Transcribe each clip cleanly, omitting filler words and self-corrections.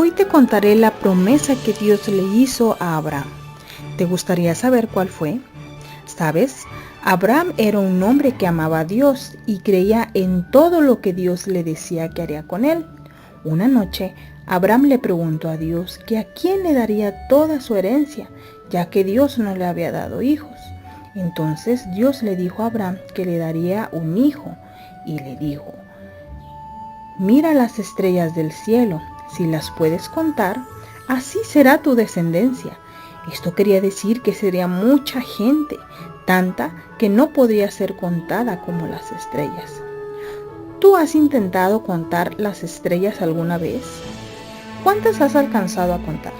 Hoy te contaré la promesa que Dios le hizo a Abraham. ¿Te gustaría saber cuál fue? ¿Sabes? Abraham era un hombre que amaba a Dios y creía en todo lo que Dios le decía que haría con él. Una noche, Abraham le preguntó a Dios que a quién le daría toda su herencia, ya que Dios no le había dado hijos. Entonces Dios le dijo a Abraham que le daría un hijo y le dijo: mira las estrellas del cielo, si las puedes contar, así será tu descendencia. Esto quería decir que sería mucha gente, tanta que no podría ser contada como las estrellas. ¿Tú has intentado contar las estrellas alguna vez? ¿Cuántas has alcanzado a contar?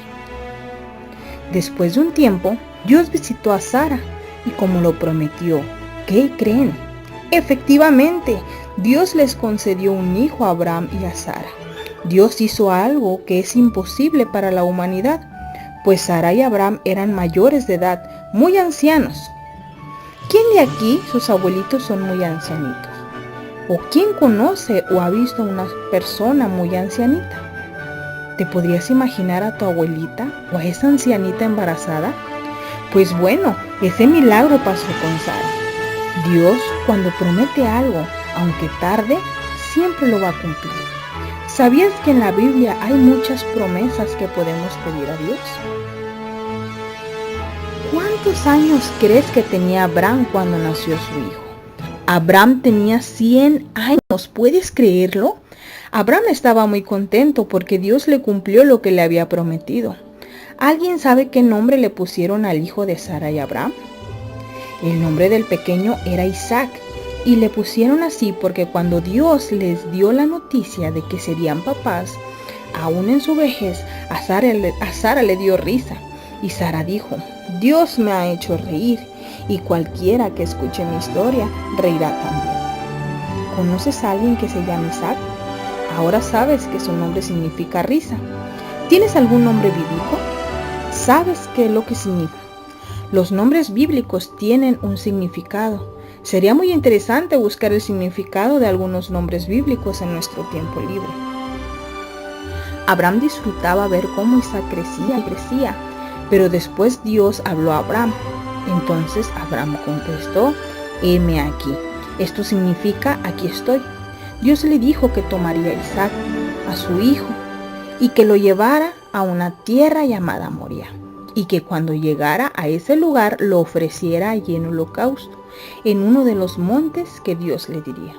Después de un tiempo, Dios visitó a Sara y como lo prometió, ¿qué creen? Efectivamente, Dios les concedió un hijo a Abraham y a Sara. Dios hizo algo que es imposible para la humanidad, pues Sara y Abraham eran mayores de edad, muy ancianos. ¿Quién de aquí sus abuelitos son muy ancianitos? ¿O quién conoce o ha visto a una persona muy ancianita? ¿Te podrías imaginar a tu abuelita o a esa ancianita embarazada? Pues bueno, ese milagro pasó con Sara. Dios, cuando promete algo, aunque tarde, siempre lo va a cumplir. ¿Sabías que en la Biblia hay muchas promesas que podemos pedir a Dios? ¿Cuántos años crees que tenía Abraham cuando nació su hijo? Abraham tenía 100 años, ¿puedes creerlo? Abraham estaba muy contento porque Dios le cumplió lo que le había prometido. ¿Alguien sabe qué nombre le pusieron al hijo de Sara y Abraham? El nombre del pequeño era Isaac, y le pusieron así porque cuando Dios les dio la noticia de que serían papás, aún en su vejez, a Sara le dio risa. Y Sara dijo: Dios me ha hecho reír, y cualquiera que escuche mi historia reirá también. ¿Conoces a alguien que se llama Isaac? Ahora sabes que su nombre significa risa. ¿Tienes algún nombre bíblico? ¿Sabes qué es lo que significa? Los nombres bíblicos tienen un significado. Sería muy interesante buscar el significado de algunos nombres bíblicos en nuestro tiempo libre. Abraham disfrutaba ver cómo Isaac crecía y crecía, pero después Dios habló a Abraham. Entonces Abraham contestó: heme aquí. Esto significa aquí estoy. Dios le dijo que tomaría a Isaac, a su hijo, y que lo llevara a una tierra llamada Moria, y que cuando llegara a ese lugar lo ofreciera allí en holocausto, en uno de los montes que Dios le diría.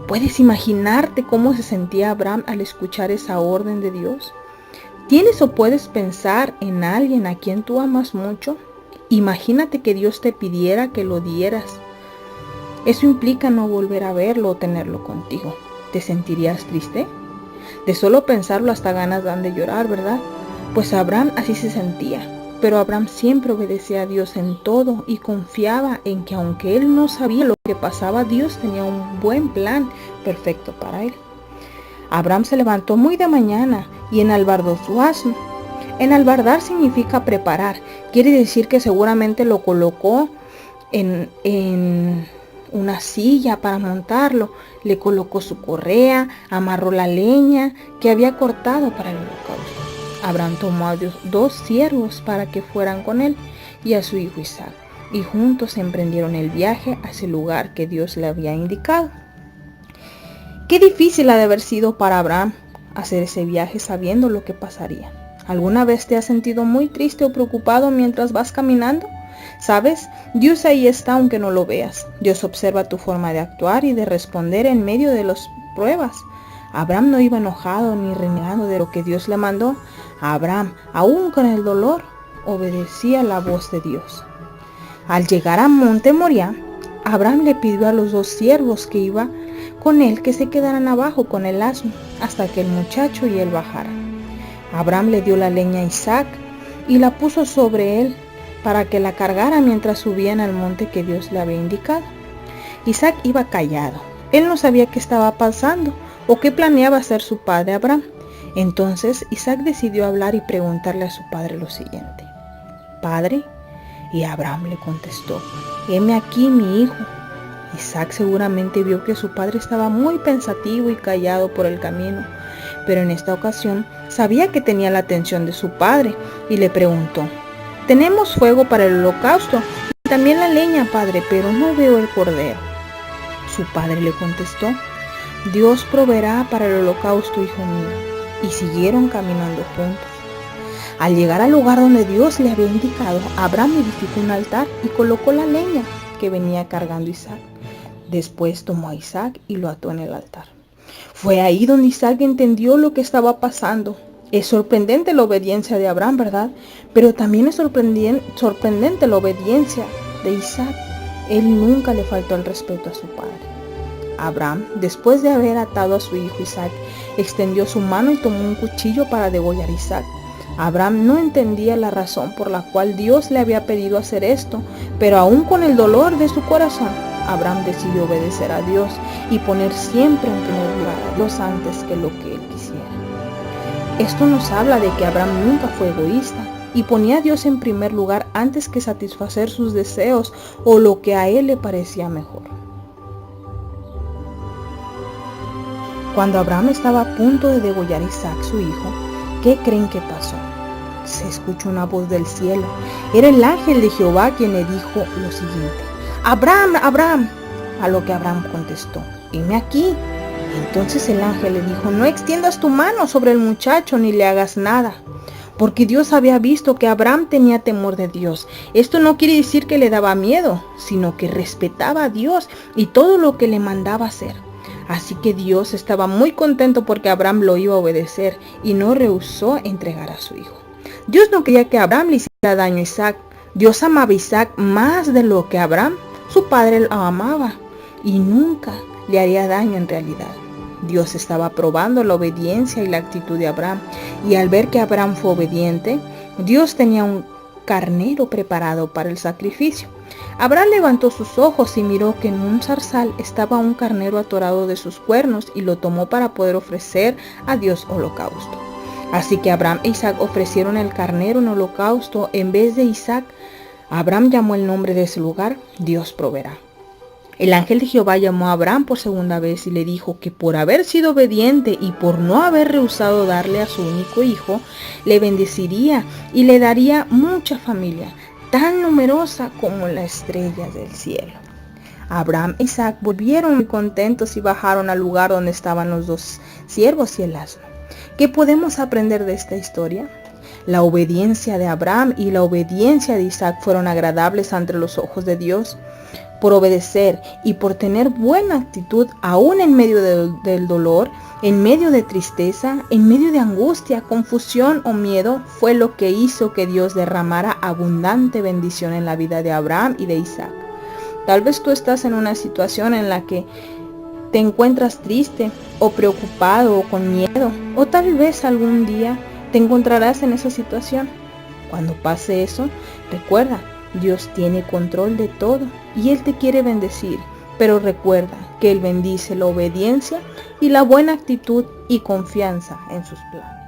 ¿Puedes imaginarte cómo se sentía Abraham al escuchar esa orden de Dios? ¿Tienes o puedes pensar en alguien a quien tú amas mucho? Imagínate que Dios te pidiera que lo dieras. Eso implica no volver a verlo o tenerlo contigo. ¿Te sentirías triste? De solo pensarlo hasta ganas dan de llorar, ¿verdad? Pues Abraham así se sentía. Pero Abraham siempre obedecía a Dios en todo y confiaba en que aunque él no sabía lo que pasaba, Dios tenía un buen plan perfecto para él. Abraham se levantó muy de mañana y enalbardó su asno. Enalbardar significa preparar. Quiere decir que seguramente lo colocó en una silla para montarlo. Le colocó su correa, amarró la leña que había cortado para el holocausto. Abraham tomó a 2 siervos para que fueran con él y a su hijo Isaac, y juntos emprendieron el viaje hacia el lugar que Dios le había indicado. Qué difícil ha de haber sido para Abraham hacer ese viaje sabiendo lo que pasaría. ¿Alguna vez te has sentido muy triste o preocupado mientras vas caminando? ¿Sabes? Dios ahí está aunque no lo veas. Dios observa tu forma de actuar y de responder en medio de las pruebas. Abraham no iba enojado ni renegado de lo que Dios le mandó. Abraham, aún con el dolor, obedecía la voz de Dios. Al llegar a Monte Moria, Abraham le pidió a los 2 siervos que iba con él que se quedaran abajo con el asno hasta que el muchacho y él bajaran. Abraham le dio la leña a Isaac y la puso sobre él para que la cargara mientras subían al monte que Dios le había indicado. Isaac iba callado. Él no sabía qué estaba pasando o qué planeaba hacer su padre Abraham. Entonces Isaac decidió hablar y preguntarle a su padre lo siguiente: «Padre». Y Abraham le contestó: «Heme aquí, mi hijo». Isaac seguramente vio que su padre estaba muy pensativo y callado por el camino, pero en esta ocasión sabía que tenía la atención de su padre y le preguntó: «Tenemos fuego para el holocausto y también la leña, padre, pero no veo el cordero». Su padre le contestó: «Dios proveerá para el holocausto, hijo mío». Y siguieron caminando juntos. Al llegar al lugar donde Dios le había indicado, Abraham edificó un altar y colocó la leña que venía cargando Isaac. Después tomó a Isaac y lo ató en el altar. Fue ahí donde Isaac entendió lo que estaba pasando. Es sorprendente la obediencia de Abraham, ¿verdad? Pero también es sorprendente la obediencia de Isaac. Él nunca le faltó el respeto a su padre. Abraham, después de haber atado a su hijo Isaac, extendió su mano y tomó un cuchillo para degollar a Isaac. Abraham no entendía la razón por la cual Dios le había pedido hacer esto, pero aún con el dolor de su corazón, Abraham decidió obedecer a Dios y poner siempre en primer lugar a Dios antes que lo que él quisiera. Esto nos habla de que Abraham nunca fue egoísta y ponía a Dios en primer lugar antes que satisfacer sus deseos o lo que a él le parecía mejor. Cuando Abraham estaba a punto de degollar a Isaac, su hijo, ¿qué creen que pasó? Se escuchó una voz del cielo. Era el ángel de Jehová quien le dijo lo siguiente: «Abraham, Abraham». A lo que Abraham contestó: «Heme aquí». Entonces el ángel le dijo: «No extiendas tu mano sobre el muchacho ni le hagas nada», porque Dios había visto que Abraham tenía temor de Dios. Esto no quiere decir que le daba miedo, sino que respetaba a Dios y todo lo que le mandaba hacer. Así que Dios estaba muy contento porque Abraham lo iba a obedecer y no rehusó entregar a su hijo. Dios no quería que Abraham le hiciera daño a Isaac. Dios amaba a Isaac más de lo que Abraham, su padre, lo amaba, y nunca le haría daño en realidad. Dios estaba probando la obediencia y la actitud de Abraham, y al ver que Abraham fue obediente, Dios tenía un carnero preparado para el sacrificio. Abraham levantó sus ojos y miró que en un zarzal estaba un carnero atorado de sus cuernos y lo tomó para poder ofrecer a Dios holocausto. Así que Abraham e Isaac ofrecieron el carnero en holocausto en vez de Isaac. Abraham llamó el nombre de ese lugar: Dios proveerá. El ángel de Jehová llamó a Abraham por segunda vez y le dijo que por haber sido obediente y por no haber rehusado darle a su único hijo, le bendeciría y le daría mucha familia, tan numerosa como las estrellas del cielo. Abraham e Isaac volvieron muy contentos y bajaron al lugar donde estaban los dos siervos y el asno. ¿Qué podemos aprender de esta historia? La obediencia de Abraham y la obediencia de Isaac fueron agradables ante los ojos de Dios. Por obedecer y por tener buena actitud, aún en medio del dolor, en medio de tristeza, en medio de angustia, confusión o miedo, fue lo que hizo que Dios derramara abundante bendición en la vida de Abraham y de Isaac. Tal vez tú estás en una situación en la que te encuentras triste o preocupado o con miedo, o tal vez algún día te encontrarás en esa situación. Cuando pase eso, recuerda, Dios tiene control de todo y Él te quiere bendecir, pero recuerda que Él bendice la obediencia y la buena actitud y confianza en sus planes.